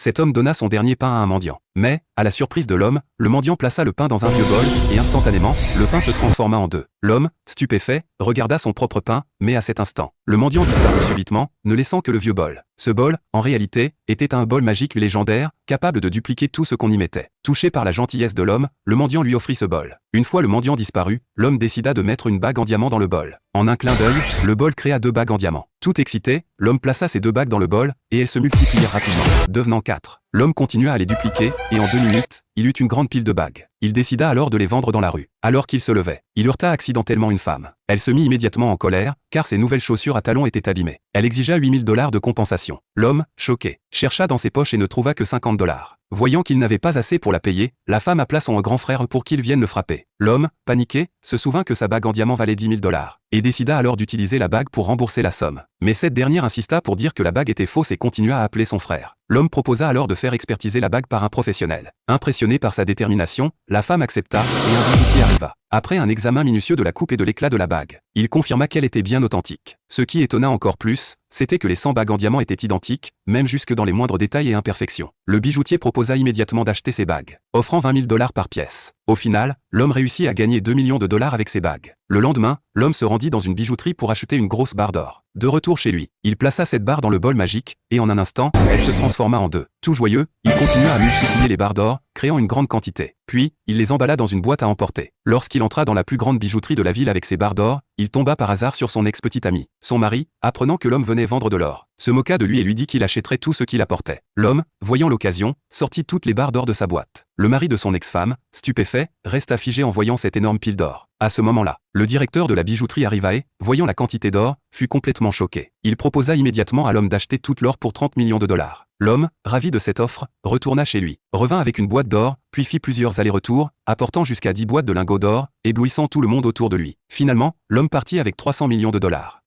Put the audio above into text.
cet homme donna son dernier pain à un mendiant. Mais, à la surprise de l'homme, le mendiant plaça le pain dans un vieux bol, et instantanément, le pain se transforma en deux. L'homme, stupéfait, regarda son propre pain, mais à cet instant, le mendiant disparut subitement, ne laissant que le vieux bol. Ce bol, en réalité, était un bol magique légendaire, capable de dupliquer tout ce qu'on y mettait. Touché par la gentillesse de l'homme, le mendiant lui offrit ce bol. Une fois le mendiant disparu, l'homme décida de mettre une bague en diamant dans le bol. En un clin d'œil, le bol créa 2 bagues en diamant. Tout excité, l'homme plaça ces 2 bagues dans le bol, et elles se multiplièrent rapidement, devenant 4. L'homme continua à les dupliquer, et en 2 minutes, il eut une grande pile de bagues. Il décida alors de les vendre dans la rue. Alors qu'il se levait, il heurta accidentellement une femme. Elle se mit immédiatement en colère, car ses nouvelles chaussures à talons étaient abîmées. Elle exigea 8 000 $ de compensation. L'homme, choqué, chercha dans ses poches et ne trouva que 50 $. Voyant qu'il n'avait pas assez pour la payer, la femme appela son grand frère pour qu'il vienne le frapper. L'homme, paniqué, se souvint que sa bague en diamant valait 10 000 $, et décida alors d'utiliser la bague pour rembourser la somme. Mais cette dernière insista pour dire que la bague était fausse et continua à appeler son frère. L'homme proposa alors de faire expertiser la bague par un professionnel. Impressionné par sa détermination, la femme accepta, et un bijoutier arriva. Après un examen minutieux de la coupe et de l'éclat de la bague, il confirma qu'elle était bien authentique. Ce qui étonna encore plus, c'était que les 100 bagues en diamant étaient identiques, même jusque dans les moindres détails et imperfections. Le bijoutier proposa immédiatement d'acheter ces bagues, offrant 20 000 $ par pièce. Au final, l'homme réussit à gagner 2 millions de $ avec ces bagues. Le lendemain, l'homme se rendit dans une bijouterie pour acheter une grosse barre d'or. De retour chez lui, il plaça cette barre dans le bol magique, et en un instant, elle se transforma en 2. Tout joyeux, il continua à multiplier les barres d'or, créant une grande quantité. Puis, il les emballa dans une boîte à emporter. Lorsqu'il entra dans la plus grande bijouterie de la ville avec ses barres d'or, il tomba par hasard sur son ex-petite amie. Son mari, apprenant que l'homme venait vendre de l'or, se moqua de lui et lui dit qu'il achèterait tout ce qu'il apportait. L'homme, voyant l'occasion, sortit toutes les barres d'or de sa boîte. Le mari de son ex-femme, stupéfait, resta figé en voyant cette énorme pile d'or. À ce moment-là, le directeur de la bijouterie arriva et, voyant la quantité d'or, fut complètement choqué. Il proposa immédiatement à l'homme d'acheter toute l'or pour 30 millions de $. L'homme, ravi de cette offre, retourna chez lui, revint avec une boîte d'or, puis fit plusieurs allers-retours, apportant jusqu'à 10 boîtes de lingots d'or, éblouissant tout le monde autour de lui. Finalement, l'homme partit avec 300 millions de $.